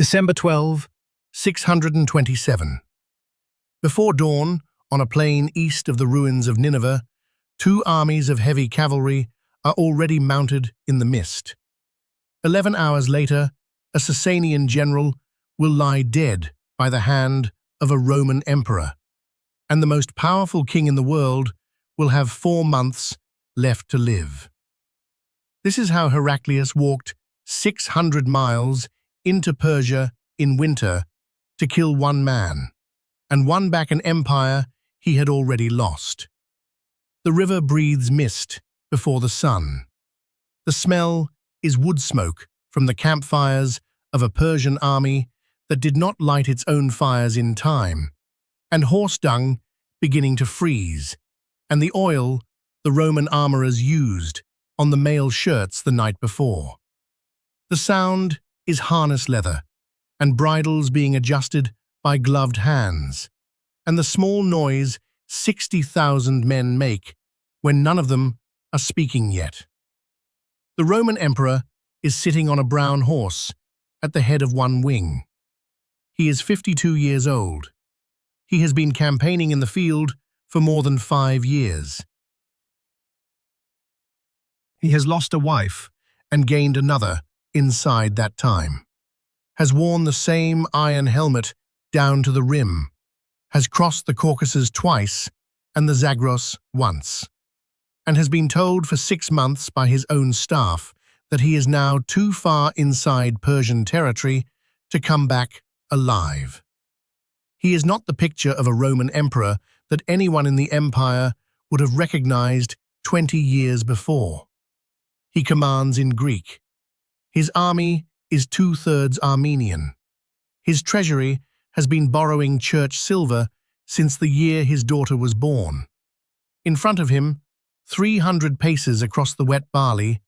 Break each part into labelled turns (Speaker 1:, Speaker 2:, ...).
Speaker 1: December 12, 627. Before dawn, on a plain east of the ruins of Nineveh, two armies of heavy cavalry are already mounted in the mist. 11 hours later, a Sasanian general will lie dead by the hand of a Roman emperor, and the most powerful king in the world will have 4 months left to live. This is how Heraclius walked 600 miles into Persia in winter to kill one man, and won back an empire he had already lost. The river breathes mist before the sun. The smell is wood smoke from the campfires of a Persian army that did not light its own fires in time, and horse dung beginning to freeze, and the oil the Roman armorers used on the mail shirts the night before. The sound is harness leather, and bridles being adjusted by gloved hands, and the small noise 60,000 men make when none of them are speaking yet. The Roman emperor is sitting on a brown horse at the head of one wing. He is 52 years old. He has been campaigning in the field for more than 5 years. He has lost a wife and gained another inside that time, has worn the same iron helmet down to the rim, has crossed the Caucasus twice and the Zagros once, and has been told for 6 months by his own staff that he is now too far inside Persian territory to come back alive. He is not the picture of a Roman emperor that anyone in the empire would have recognized 20 years before. He commands in Greek. His army is 2/3 Armenian. His treasury has been borrowing church silver since the year his daughter was born. In front of him, 300 paces across the wet barley,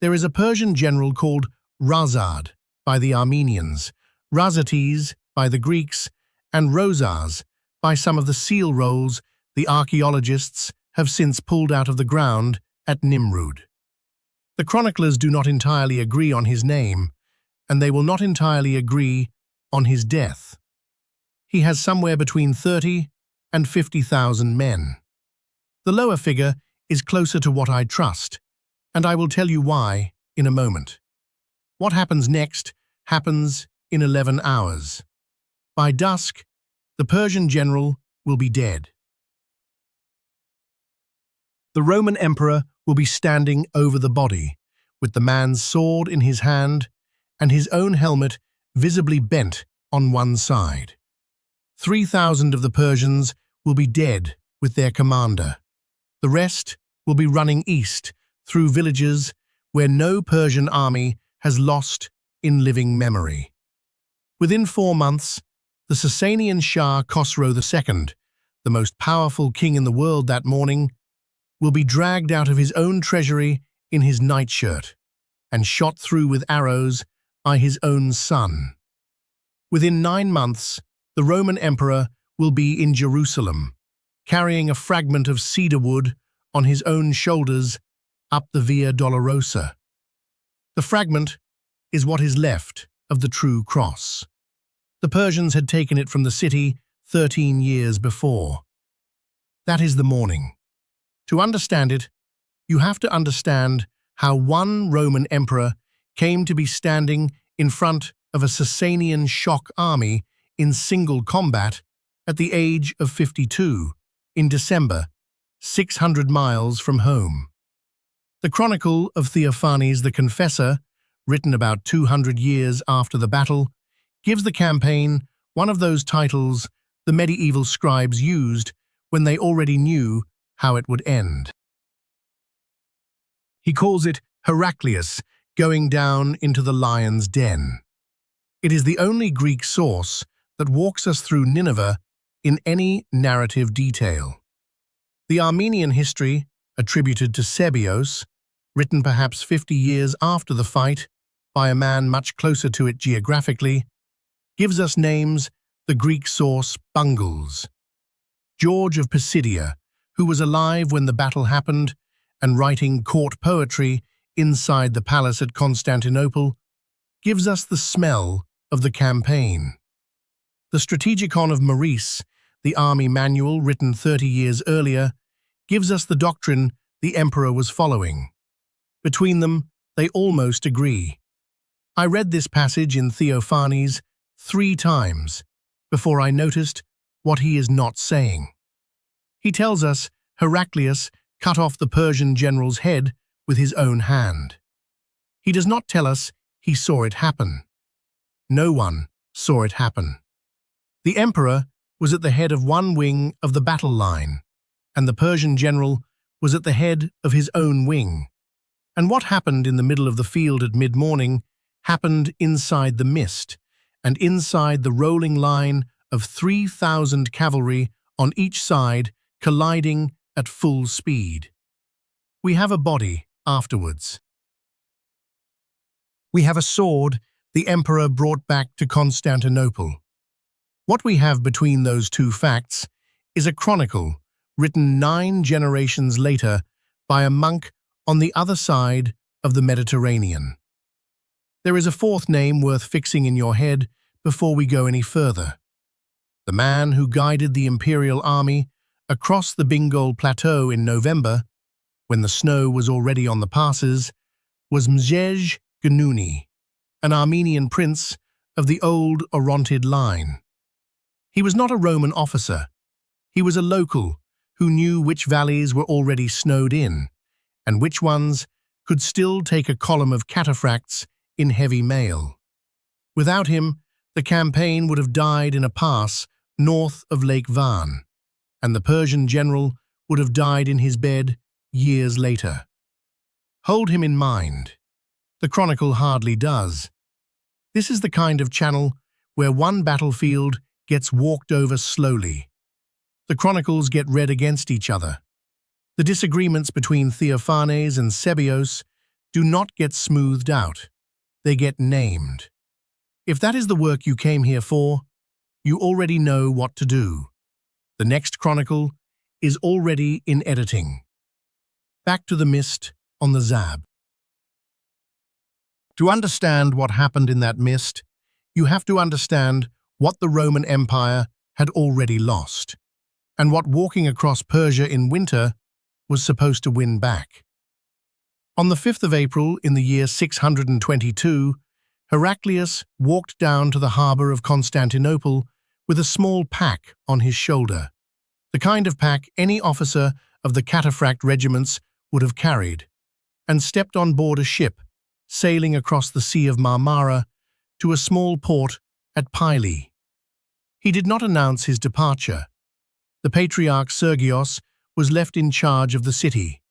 Speaker 1: there is a Persian general called Razates by the Armenians, Razates by the Greeks, and Razates by some of the seal rolls the archaeologists have since pulled out of the ground at Nimrud. The chroniclers do not entirely agree on his name, and they will not entirely agree on his death. He has somewhere between 30 and 50,000 men. The lower figure is closer to what I trust, and I will tell you why in a moment. What happens next happens in 11 hours. By dusk, the Persian general will be dead. The Roman emperor will be standing over the body, with the man's sword in his hand and his own helmet visibly bent on one side. 3,000 of the Persians will be dead with their commander. The rest will be running east through villages where no Persian army has lost in living memory. Within 4 months, the Sasanian Shah Khosrow II, the most powerful king in the world that morning, will be dragged out of his own treasury in his nightshirt and shot through with arrows by his own son. Within 9 months, the Roman emperor will be in Jerusalem, carrying a fragment of cedar wood on his own shoulders up the Via Dolorosa. The fragment is what is left of the true cross. The Persians had taken it from the city 13 years before. That is the morning. To understand it, you have to understand how one Roman emperor came to be standing in front of a Sasanian shock army in single combat at the age of 52 in December, 600 miles from home. The Chronicle of Theophanes the Confessor, written about 200 years after the battle, gives the campaign one of those titles the medieval scribes used when they already knew how it would end. He calls it Heraclius going down into the lion's den. It is the only Greek source that walks us through Nineveh in any narrative detail. The Armenian history, attributed to Sebios, written perhaps 50 years after the fight by a man much closer to it geographically, gives us names the Greek source bungles. George of Pisidia, who was alive when the battle happened and writing court poetry inside the palace at Constantinople, gives us the smell of the campaign. The Strategicon of Maurice, the army manual written 30 years earlier, gives us the doctrine the emperor was following. Between them, they almost agree. I read this passage in Theophanes 3 times before I noticed what he is not saying. He tells us Heraclius cut off the Persian general's head with his own hand. He does not tell us he saw it happen. No one saw it happen. The emperor was at the head of one wing of the battle line, and the Persian general was at the head of his own wing. And what happened in the middle of the field at mid-morning happened inside the mist, and inside the rolling line of 3,000 cavalry on each side colliding at full speed. We have a body afterwards. We have a sword the emperor brought back to Constantinople. What we have between those two facts is a chronicle written 9 generations later by a monk on the other side of the Mediterranean. There is a fourth name worth fixing in your head before we go any further. The man who guided the imperial army across the Bengal Plateau in November, when the snow was already on the passes, was Mzej Ganuni, an Armenian prince of the old Orontid line. He was not a Roman officer. He was a local who knew which valleys were already snowed in, and which ones could still take a column of cataphracts in heavy mail. Without him, the campaign would have died in a pass north of Lake Van, and the Persian general would have died in his bed years later. Hold him in mind. The chronicle hardly does. This is the kind of channel where one battlefield gets walked over slowly. The chronicles get read against each other. The disagreements between Theophanes and Sebeos do not get smoothed out. They get named. If that is the work you came here for, you already know what to do. The next chronicle is already in editing. Back to the mist on the Zab. To understand what happened in that mist, you have to understand what the Roman Empire had already lost, and what walking across Persia in winter was supposed to win back. On the 5th of April in the year 622, Heraclius walked down to the harbour of Constantinople with a small pack on his shoulder, the kind of pack any officer of the cataphract regiments would have carried, and stepped on board a ship sailing across the Sea of Marmara to a small port at Pyli. He did not announce his departure. The patriarch Sergios was left in charge of the city.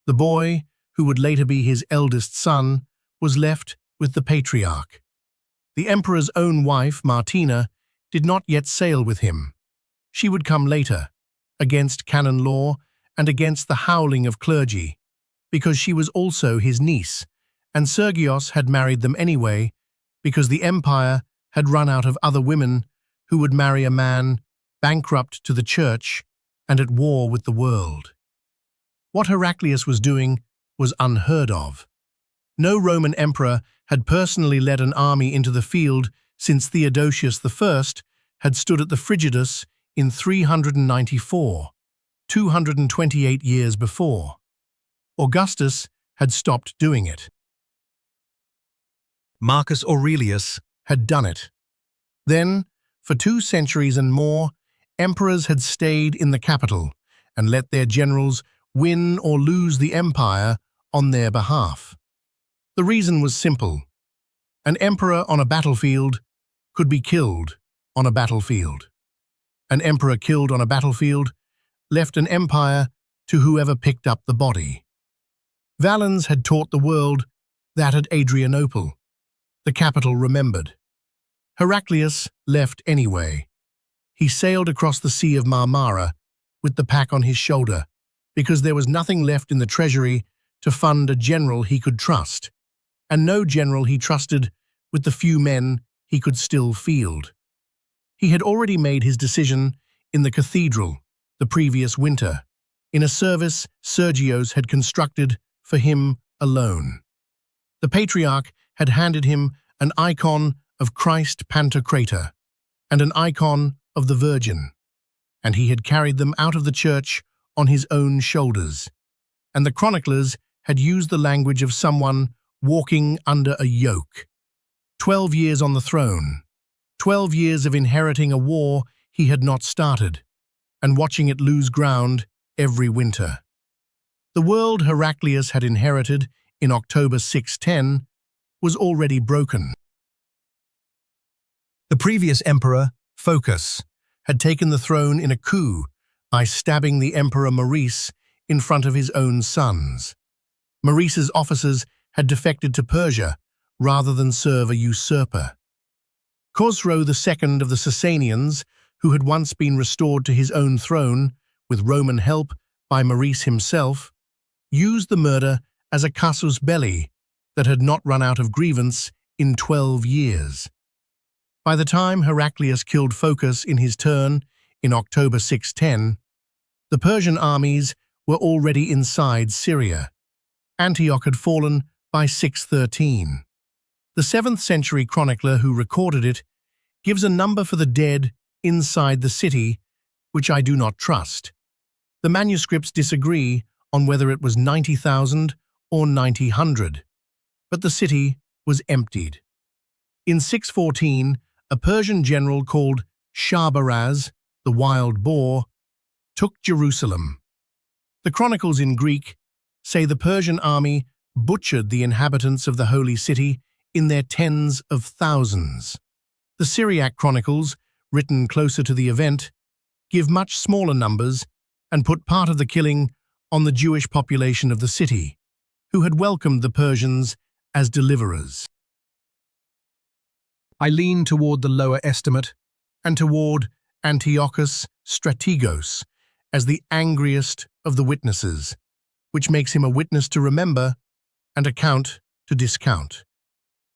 Speaker 1: The boy, who would later be his eldest son, was left with the patriarch. The emperor's own wife, Martina, did not yet sail with him. She would come later, against canon law and against the howling of clergy, because she was also his niece, and Sergios had married them anyway, because the empire had run out of other women who would marry a man bankrupt to the church and at war with the world. What Heraclius was doing was unheard of. No Roman emperor had personally led an army into the field since Theodosius I had stood at the Frigidus in 394, 228 years before. Augustus had stopped doing it. Marcus Aurelius had done it. Then, for 2 centuries and more, emperors had stayed in the capital and let their generals win or lose the empire on their behalf. The reason was simple. An emperor on a battlefield could be killed on a battlefield. An emperor killed on a battlefield left an empire to whoever picked up the body. Valens had taught the world that at Adrianople. The capital remembered. Heraclius left anyway. He sailed across the Sea of Marmara with the pack on his shoulder because there was nothing left in the treasury to fund a general he could trust, and no general he trusted with the few men he could still field. He had already made his decision in the cathedral the previous winter, in a service Sergios had constructed for him alone. The patriarch had handed him an icon of Christ Pantocrator and an icon of the Virgin, and he had carried them out of the church on his own shoulders, and the chroniclers had used the language of someone walking under a yoke. 12 years on the throne, 12 years of inheriting a war he had not started, and watching it lose ground every winter. The world Heraclius had inherited in October 610 was already broken. The previous emperor, Phocas, had taken the throne in a coup by stabbing the emperor Maurice in front of his own sons. Maurice's officers had defected to Persia rather than serve a usurper. Khosrow II of the Sasanians, who had once been restored to his own throne with Roman help by Maurice himself, used the murder as a casus belli that had not run out of grievance in 12 years. By the time Heraclius killed Phocas in his turn in October 610, the Persian armies were already inside Syria. Antioch had fallen by 613. The 7th century chronicler who recorded it gives a number for the dead inside the city, which I do not trust. The manuscripts disagree on whether it was 90,000 or 90,000, but the city was emptied. In 614, a Persian general called Shahrbaraz, the Wild Boar, took Jerusalem. The chronicles in Greek say the Persian army butchered the inhabitants of the holy city in their tens of thousands. The Syriac chronicles, written closer to the event, give much smaller numbers and put part of the killing on the Jewish population of the city, who had welcomed the Persians as deliverers. I lean toward the lower estimate and toward Antiochus Strategos as the angriest of the witnesses, which makes him a witness to remember and a count to discount.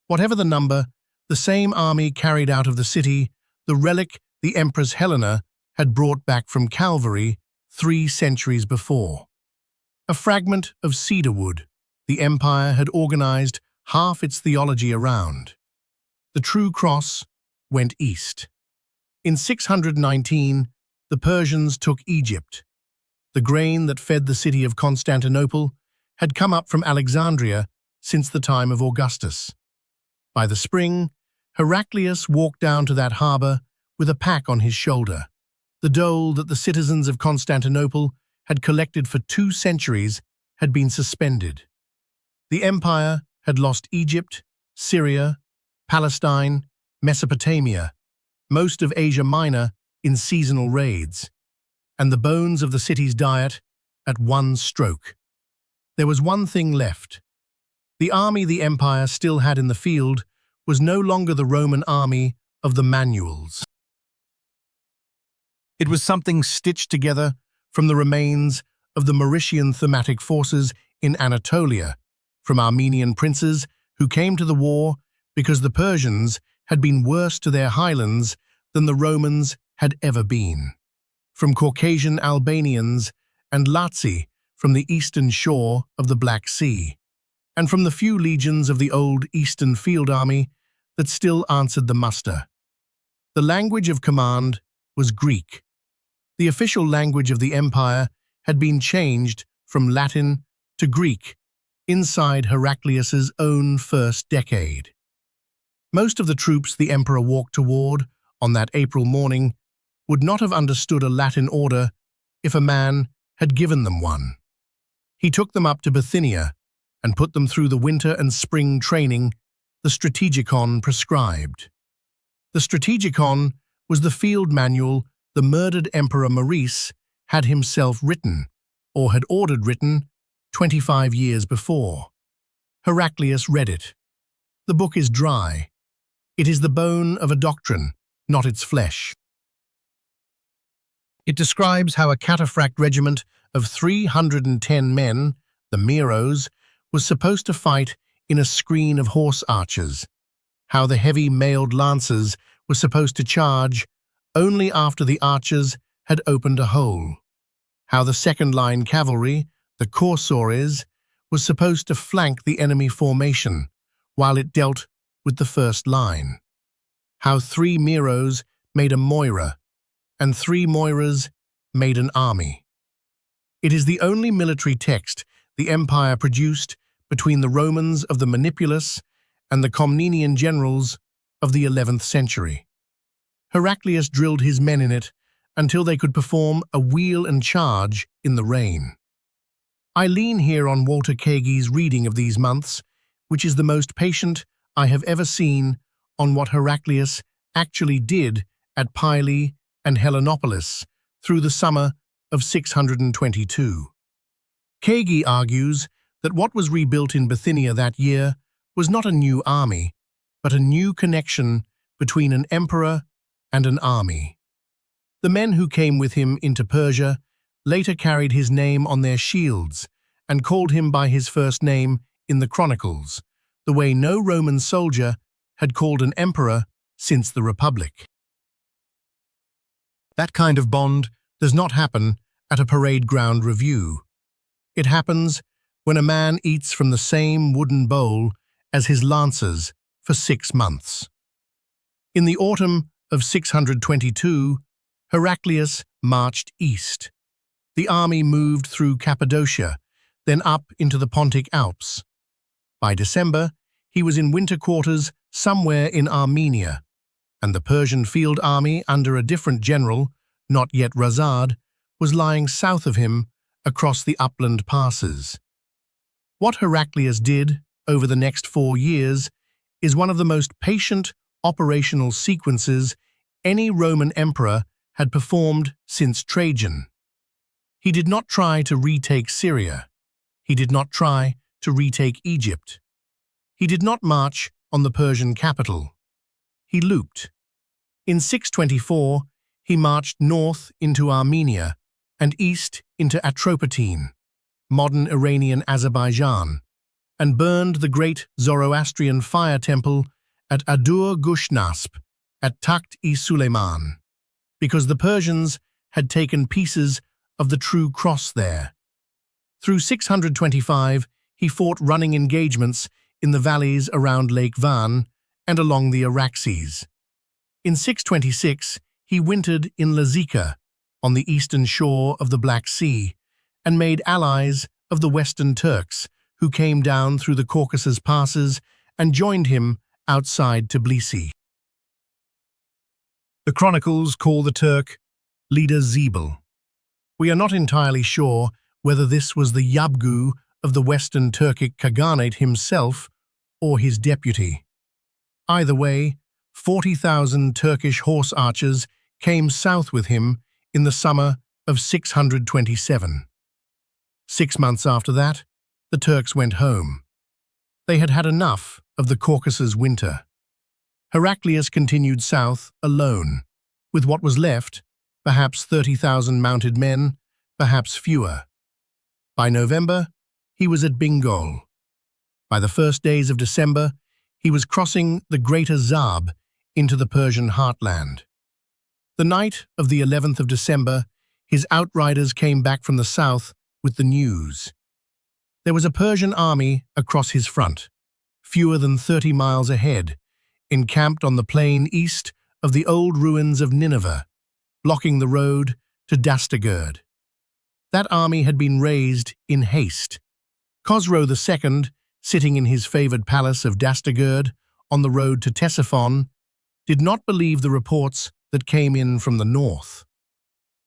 Speaker 1: Whatever the number, the same army carried out of the city the relic the Empress Helena had brought back from Calvary 3 centuries before. A fragment of cedar wood the empire had organized half its theology around. The true cross went east. In 619, the Persians took Egypt. The grain that fed the city of Constantinople had come up from Alexandria since the time of Augustus. By the spring, Heraclius walked down to that harbor with a pack on his shoulder. The dole that the citizens of Constantinople had collected for 2 centuries had been suspended. The empire had lost Egypt, Syria, Palestine, Mesopotamia, most of Asia Minor in seasonal raids, and the bones of the city's diet at one stroke. There was one thing left. The army the empire still had in the field was no longer the Roman army of the manuals. It was something stitched together from the remains of the Mauritian thematic forces in Anatolia, from Armenian princes who came to the war because the Persians had been worse to their highlands than the Romans had ever been, from Caucasian Albanians and Lazzi from the eastern shore of the Black Sea, and from the few legions of the old Eastern Field Army that still answered the muster. The language of command was Greek. The official language of the empire had been changed from Latin to Greek inside Heraclius's own first decade. Most of the troops the emperor walked toward on that April morning would not have understood a Latin order if a man had given them one. He took them up to Bithynia and put them through the winter and spring training the Strategikon prescribed. The Strategikon was the field manual the murdered Emperor Maurice had himself written, or had ordered written, 25 years before. Heraclius read it. The book is dry. It is the bone of a doctrine, not its flesh. It describes how a cataphract regiment of 310 men, the Meros, was supposed to fight in a screen of horse archers, how the heavy mailed lancers were supposed to charge only after the archers had opened a hole, how the second-line cavalry, the corsores, was supposed to flank the enemy formation while it dealt with the first line. how 3 Meros made a Moira, and 3 Moiras made an army. It is the only military text the empire produced between the Romans of the Manipulus and the Comnenian generals of the 11th century. Heraclius drilled his men in it until they could perform a wheel and charge in the rain. I lean here on Walter Kagi's reading of these months, which is the most patient I have ever seen on what Heraclius actually did at Pylae and Helenopolis through the summer of 622. Kagi argues that what was rebuilt in Bithynia that year was not a new army, but a new connection between an emperor and an army. The men who came with him into Persia later carried his name on their shields and called him by his first name in the chronicles, the way no Roman soldier had called an emperor since the Republic. That kind of bond does not happen at a parade ground review. It happens when a man eats from the same wooden bowl as his lancers for 6 months. In the autumn of 622, Heraclius marched east. The army moved through Cappadocia, then up into the Pontic Alps. By December, he was in winter quarters somewhere in Armenia, and the Persian field army under a different general, not yet Razates, was lying south of him across the upland passes. What Heraclius did over the next 4 years is one of the most patient operational sequences any Roman emperor had performed since Trajan. He did not try to retake Syria. He did not try to retake Egypt. He did not march on the Persian capital. He looped. In 624, he marched north into Armenia and east into Atropatene, modern Iranian Azerbaijan, and burned the great Zoroastrian fire temple at Adur-Gushnasp at Takht-i-Suleiman, because the Persians had taken pieces of the true cross there. Through 625, he fought running engagements in the valleys around Lake Van and along the Araxes. In 626, he wintered in Lazica, on the eastern shore of the Black Sea, and made allies of the Western Turks, who came down through the Caucasus passes and joined him outside Tbilisi. The chronicles call the Turk leader Zebil. We are not entirely sure whether this was the Yabgu of the Western Turkic Khaganate himself or his deputy. Either way, 40,000 Turkish horse archers came south with him in the summer of 627. 6 months after that, the Turks went home. They had had enough of the Caucasus winter. Heraclius continued south alone, with what was left, perhaps 30,000 mounted men, perhaps fewer. By November, he was at Bingöl. By the first days of December, he was crossing the Greater Zab into the Persian heartland. The night of the 11th of December, his outriders came back from the south with the news. There was a Persian army across his front, fewer than 30 miles ahead, encamped on the plain east of the old ruins of Nineveh, blocking the road to Dastagerd. That army had been raised in haste. Khosrow II, sitting in his favored palace of Dastagerd on the road to Ctesiphon, did not believe the reports that came in from the north.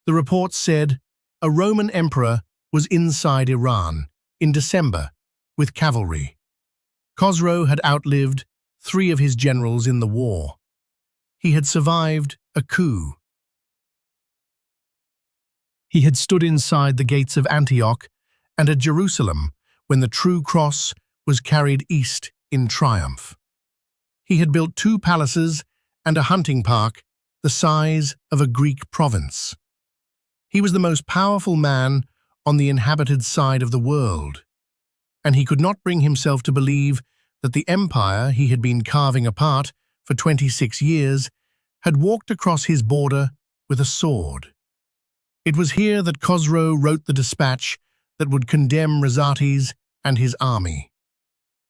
Speaker 1: The reports said a Roman emperor was inside Iran in December with cavalry. Khosrow had outlived 3 of his generals in the war. He had survived a coup. He had stood inside the gates of Antioch and at Jerusalem when the true cross was carried east in triumph. He had built 2 palaces and a hunting park the size of a Greek province. He was the most powerful man on the inhabited side of the world, and he could not bring himself to believe that the empire he had been carving apart for 26 years had walked across his border with a sword. It was here that Khosrow wrote the dispatch that would condemn Razates and his army.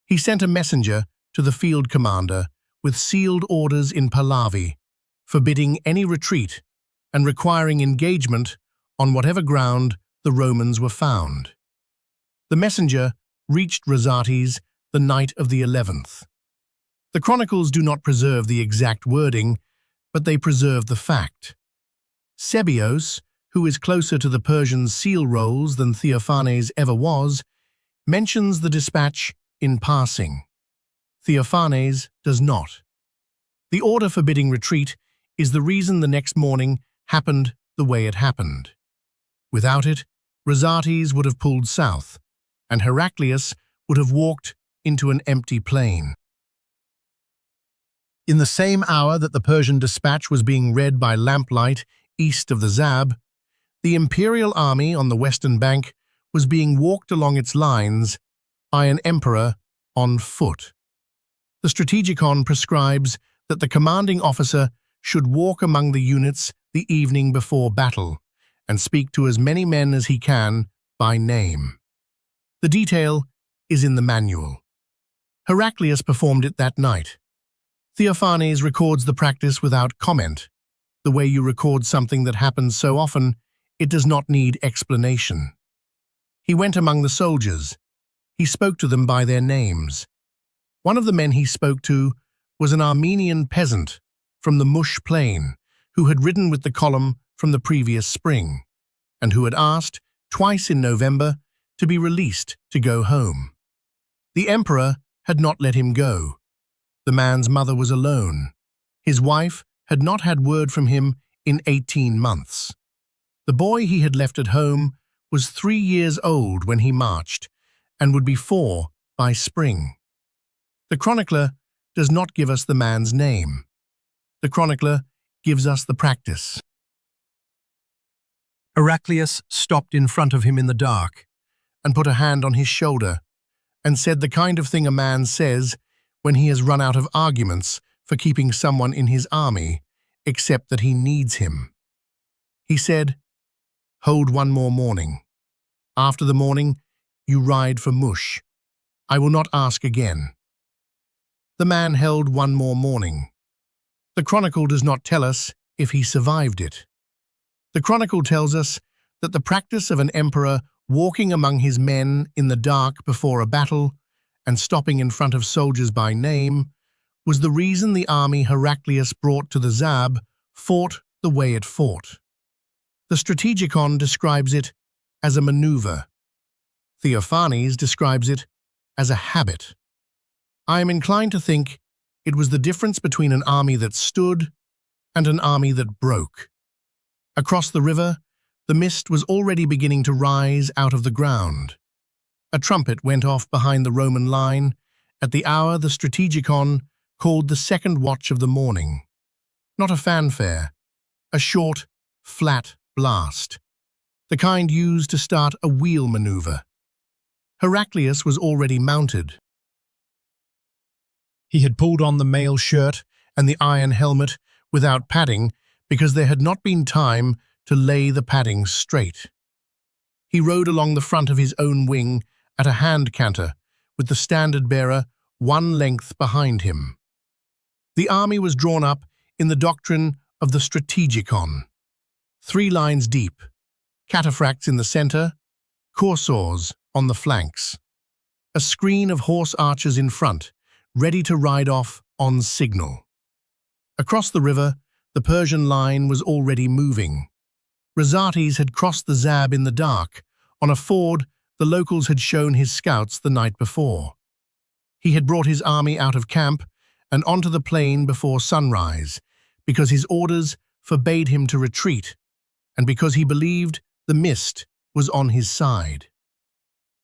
Speaker 1: He sent a messenger to the field commander with sealed orders in Pahlavi, forbidding any retreat and requiring engagement on whatever ground the Romans were found. The messenger reached Razates the night of the 11th. The chronicles do not preserve the exact wording, but they preserve the fact. Sebios, who is closer to the Persian seal rolls than Theophanes ever was, mentions the dispatch in passing. Theophanes does not. The order forbidding retreat is the reason the next morning happened the way it happened. Without it, Razates would have pulled south, and Heraclius would have walked into an empty plain. In the same hour that the Persian dispatch was being read by lamplight east of the Zab, the imperial army on the western bank was being walked along its lines by an emperor on foot. The strategicon prescribes that the commanding officer should walk among the units the evening before battle and speak to as many men as he can by name. The detail is in the manual. Heraclius performed it that night. Theophanes records the practice without comment, the way you record something that happens so often it does not need explanation. He went among the soldiers. He spoke to them by their names. One of the men he spoke to was an Armenian peasant from the Mush plain who had ridden with the column from the previous spring and who had asked, twice in November, to be released to go home. The emperor had not let him go. The man's mother was alone. His wife had not had word from him in 18 months. The boy he had left at home was 3 years old when he marched and would be 4 by spring. The chronicler does not give us the man's name. The chronicler gives us the practice. Heraclius stopped in front of him in the dark and put a hand on his shoulder and said the kind of thing a man says when he has run out of arguments for keeping someone in his army, except that he needs him. He said, "Hold one more morning. After the morning, you ride for Mush. I will not ask again." The man held one more morning. The chronicle does not tell us if he survived it. The chronicle tells us that the practice of an emperor walking among his men in the dark before a battle and stopping in front of soldiers by name was the reason the army Heraclius brought to the Zab fought the way it fought. The strategicon describes it as a maneuver. Theophanes describes it as a habit. I am inclined to think it was the difference between an army that stood and an army that broke. Across the river, the mist was already beginning to rise out of the ground. A trumpet went off behind the Roman line at the hour the strategicon called the second watch of the morning. Not a fanfare, a short, flat blast, the kind used to start a wheel maneuver. Heraclius was already mounted. He had pulled on the mail shirt and the iron helmet without padding because there had not been time to lay the padding straight. He rode along the front of his own wing at a hand canter, with the standard-bearer 1 length behind him. The army was drawn up in the doctrine of the strategicon. 3 lines deep, cataphracts in the center, cursors on the flanks. A screen of horse archers in front, ready to ride off on signal. Across the river, the Persian line was already moving. Razates had crossed the Zab in the dark, on a ford the locals had shown his scouts the night before. He had brought his army out of camp and onto the plain before sunrise, because his orders forbade him to retreat, and because he believed the mist was on his side.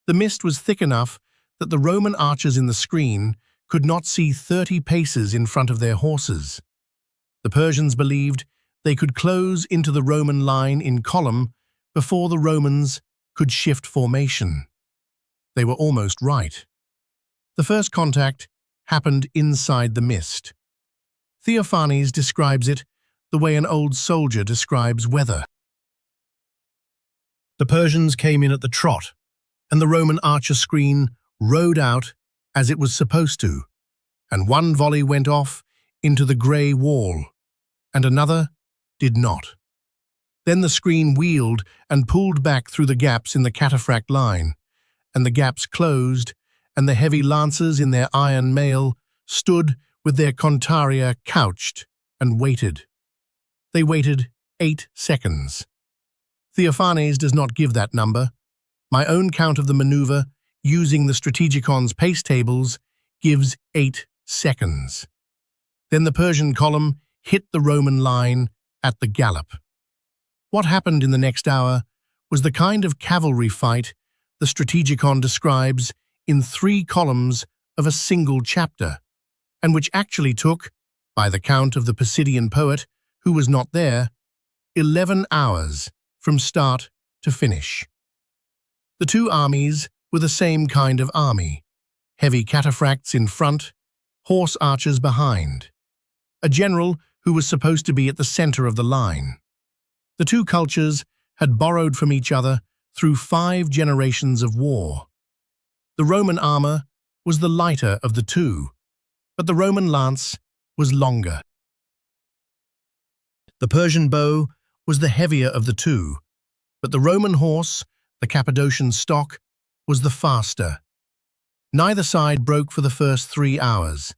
Speaker 1: The mist was thick enough that the Roman archers in the screen could not see 30 paces in front of their horses. The Persians believed they could close into the Roman line in column before the Romans could shift formation. They were almost right. The first contact happened inside the mist. Theophanes describes it the way an old soldier describes weather. The Persians came in at the trot, and the Roman archer screen rode out as it was supposed to, and 1 volley went off into the grey wall, and another did not. Then the screen wheeled and pulled back through the gaps in the cataphract line, and the gaps closed, and the heavy lancers in their iron mail stood with their contaria couched and waited. They waited 8 seconds. Theophanes does not give that number. My own count of the maneuver, using the Strategicon's pace tables, gives 8 seconds. Then the Persian column hit the Roman line at the gallop. What happened in the next hour was the kind of cavalry fight the Strategicon describes in 3 columns of a single chapter, and which actually took, by the count of the Pisidian poet, who was not there, 11 hours from start to finish. The 2 armies were the same kind of army, heavy cataphracts in front, horse archers behind, a general who was supposed to be at the center of the line. The 2 cultures had borrowed from each other through 5 generations of war. The Roman armor was the lighter of the 2, but the Roman lance was longer. The Persian bow was the heavier of the 2, but the Roman horse, the Cappadocian stock, was the faster. Neither side broke for the first 3 hours.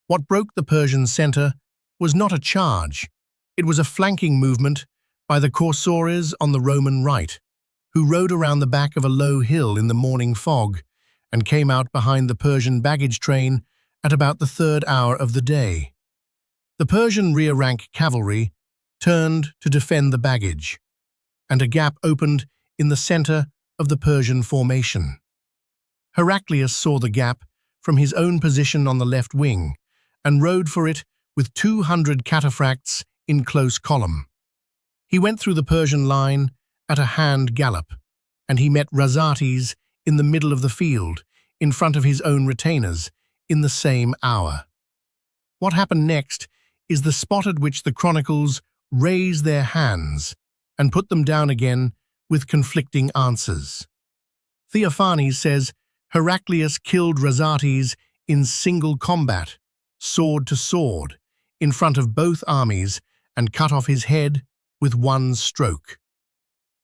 Speaker 1: What broke the Persian center was not a charge. It was a flanking movement by the corsairs on the Roman right, who rode around the back of a low hill in the morning fog and came out behind the Persian baggage train at about the 3rd hour of the day. The Persian rear-rank cavalry turned to defend the baggage, and a gap opened in the center of the Persian formation. Heraclius saw the gap from his own position on the left wing and rode for it with 200 cataphracts in close column. He went through the Persian line at a hand gallop, and he met Razates in the middle of the field, in front of his own retainers, in the same hour. What happened next is the spot at which the chronicles raise their hands and put them down again with conflicting answers. Theophanes says Heraclius killed Razates in single combat, sword to sword, in front of both armies, and cut off his head with one stroke.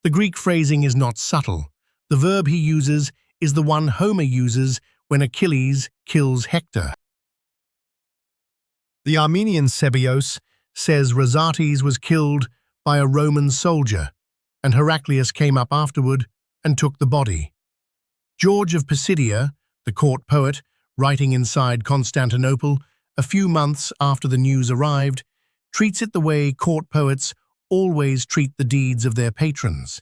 Speaker 1: The Greek phrasing is not subtle. The verb he uses is the one Homer uses when Achilles kills Hector. The Armenian Sebios says Razates was killed by a Roman soldier, and Heraclius came up afterward and took the body. George of Pisidia, the court poet, writing inside Constantinople a few months after the news arrived, treats it the way court poets always treat the deeds of their patrons.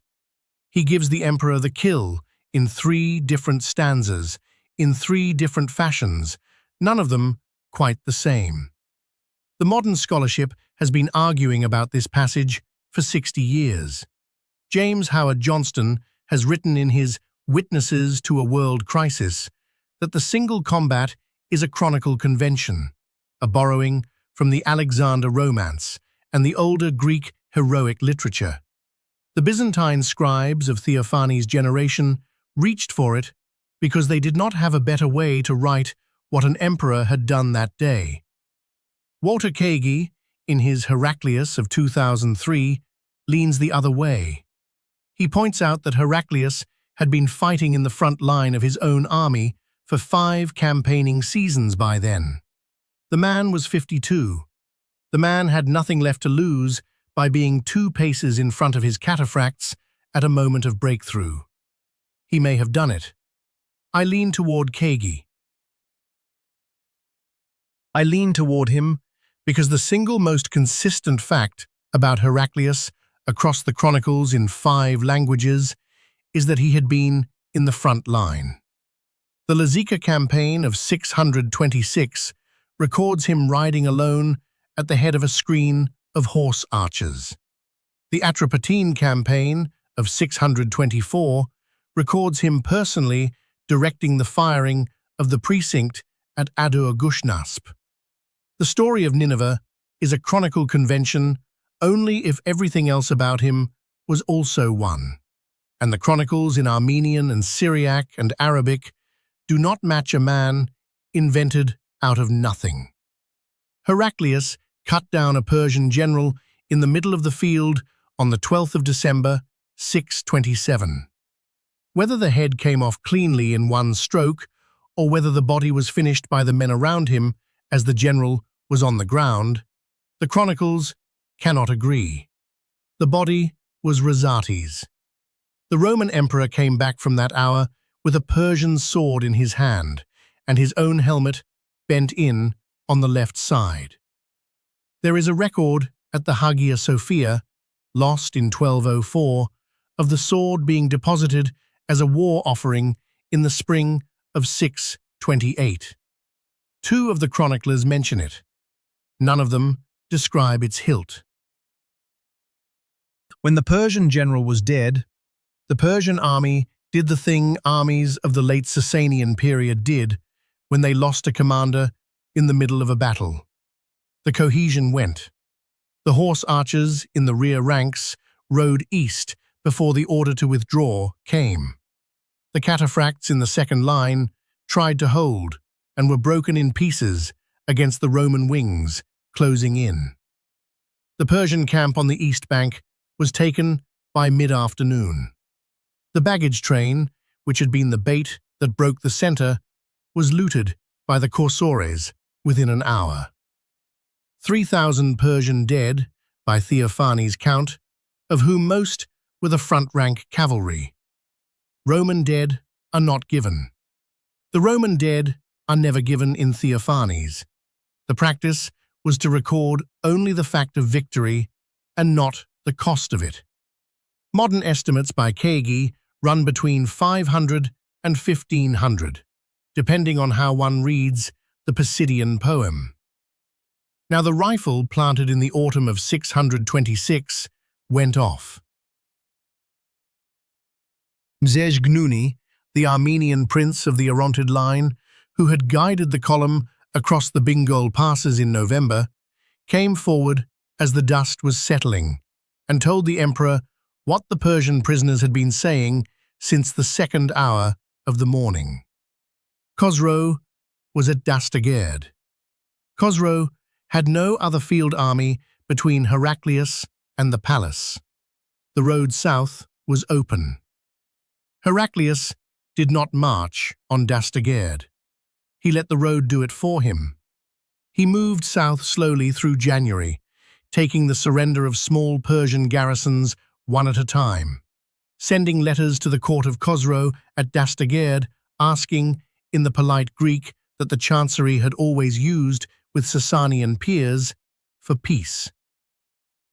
Speaker 1: He gives the emperor the kill in 3 different stanzas, in 3 different fashions, none of them quite the same. The modern scholarship has been arguing about this passage for 60 years. James Howard Johnston has written in his Witnesses to a World Crisis that the single combat is a chronicle convention, a borrowing from the Alexander Romance and the older Greek heroic literature. The Byzantine scribes of Theophanes' generation reached for it because they did not have a better way to write what an emperor had done that day. Walter Kagi, in his Heraclius of 2003, leans the other way. He points out that Heraclius had been fighting in the front line of his own army for 5 campaigning seasons by then. The man was 52. The man had nothing left to lose by being 2 paces in front of his cataphracts at a moment of breakthrough. He may have done it. I lean toward Kagi. I lean toward him because the single most consistent fact about Heraclius across the chronicles in 5 languages is that he had been in the front line. The Lazica campaign of 626 records him riding alone at the head of a screen of horse archers. The Atropatene campaign of 624 records him personally directing the firing of the precinct at Adur-Gushnasp. The story of Nineveh is a chronicle convention only if everything else about him was also one, and the chronicles in Armenian and Syriac and Arabic do not match a man invented out of nothing. Heraclius cut down a Persian general in the middle of the field on the 12th of December, 627. Whether the head came off cleanly in one stroke, or whether the body was finished by the men around him as the general was on the ground, the chronicles cannot agree. The body was Razates. The Roman emperor came back from that hour with a Persian sword in his hand and his own helmet bent in on the left side. There is a record at the Hagia Sophia, lost in 1204, of the sword being deposited as a war offering in the spring of 628. Two of the chroniclers mention it. None of them describe its hilt. When the Persian general was dead, the Persian army did the thing armies of the late Sasanian period did when they lost a commander in the middle of a battle. The cohesion went. The horse archers in the rear ranks rode east before the order to withdraw came. The cataphracts in the second line tried to hold and were broken in pieces against the Roman wings closing in. The Persian camp on the east bank was taken by mid-afternoon. The baggage train, which had been the bait that broke the center, was looted by the corsores within an hour. 3,000 Persian dead, by Theophanes' count, of whom most were the front-rank cavalry. Roman dead are not given. The Roman dead are never given in Theophanes. The practice was to record only the fact of victory and not the cost of it. Modern estimates by Kagi run between 500 and 1,500, depending on how one reads the Pisidian poem. Now the rifle planted in the autumn of 626 went off. Mzezgnuni, the Armenian prince of the Orontid line, who had guided the column across the Bingol passes in November, came forward as the dust was settling and told the emperor what the Persian prisoners had been saying since the second hour of the morning. Khosrow was at Dastagerd. Khosrow had no other field army between Heraclius and the palace. The road south was open. Heraclius did not march on Dastagerd. He let the road do it for him. He moved south slowly through January, taking the surrender of small Persian garrisons one at a time, sending letters to the court of Khosrow at Dastagerd asking, in the polite Greek that the chancery had always used with Sasanian peers, for peace.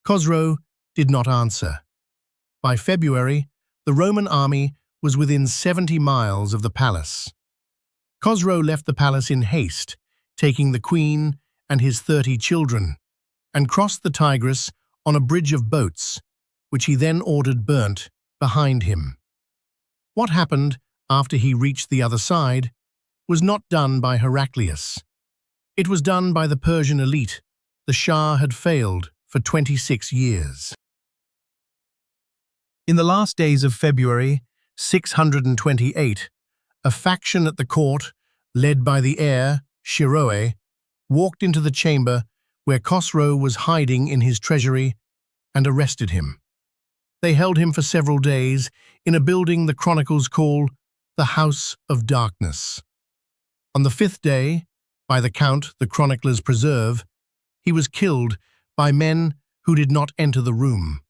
Speaker 1: Khosrow did not answer. By February, the Roman army was within 70 miles of the palace. Khosrow left the palace in haste, taking the queen and his 30 children, and crossed the Tigris on a bridge of boats, which he then ordered burnt behind him. What happened after he reached the other side was not done by Heraclius. It was done by the Persian elite. The Shah had failed for 26 years. In the last days of February 628, a faction at the court, led by the heir, Shiroe, walked into the chamber where Khosrow was hiding in his treasury and arrested him. They held him for several days in a building the chronicles call the House of Darkness. On the 5th day, by the count the chroniclers preserve, he was killed by men who did not enter the room,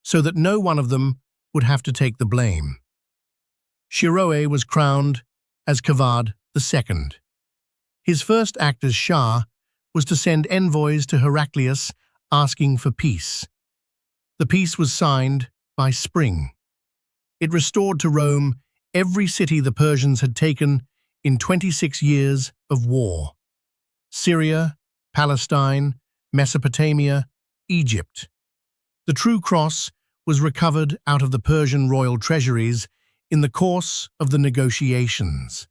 Speaker 1: so that no one of them would have to take the blame. Shiroe was crowned as Kavad II. His first act as Shah was to send envoys to Heraclius asking for peace. The peace was signed by spring. It restored to Rome every city the Persians had taken in 26 years of war: Syria, Palestine, Mesopotamia, Egypt. The true cross was recovered out of the Persian royal treasuries in the course of the negotiations.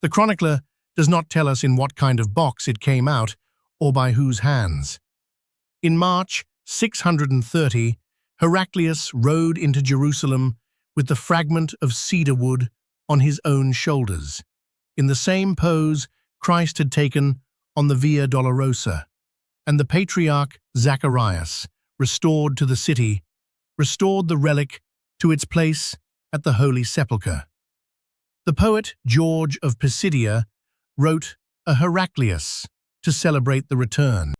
Speaker 1: The chronicler does not tell us in what kind of box it came out or by whose hands. In March 630, Heraclius rode into Jerusalem with the fragment of cedar wood on his own shoulders, in the same pose Christ had taken on the Via Dolorosa. and the patriarch Zacharias, restored to the city, restored the relic to its place at the Holy Sepulchre. The poet George of Pisidia wrote a Heraclius to celebrate the return.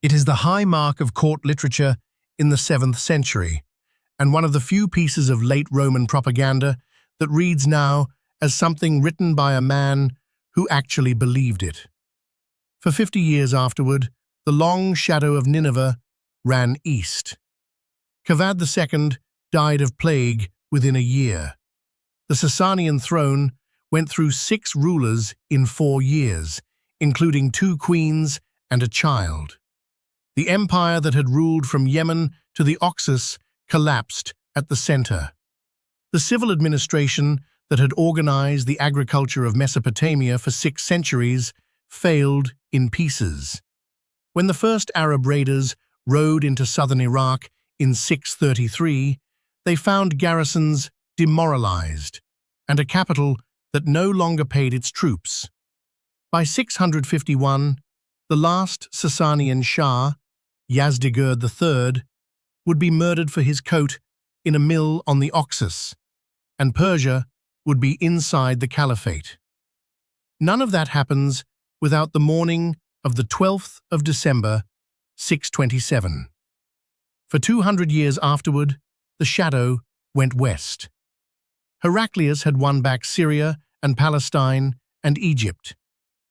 Speaker 1: It is the high mark of court literature in the 7th century, and one of the few pieces of late Roman propaganda that reads now as something written by a man who actually believed it. For 50 years afterward, the long shadow of Nineveh ran east. Kavad II died of plague within a year. The Sasanian throne went through 6 rulers in 4 years, including 2 queens and a child. The empire that had ruled from Yemen to the Oxus collapsed at the center. The civil administration that had organized the agriculture of Mesopotamia for 6 centuries failed in pieces. When the first Arab raiders rode into southern Iraq in 633, they found garrisons demoralized and a capital that no longer paid its troops. By 651, the last Sasanian Shah, Yazdegerd III, would be murdered for his coat in a mill on the Oxus, and Persia would be inside the caliphate. None of that happens without the morning of the 12th of December, 627. For 200 years afterward, the shadow went west. Heraclius had won back Syria and Palestine and Egypt.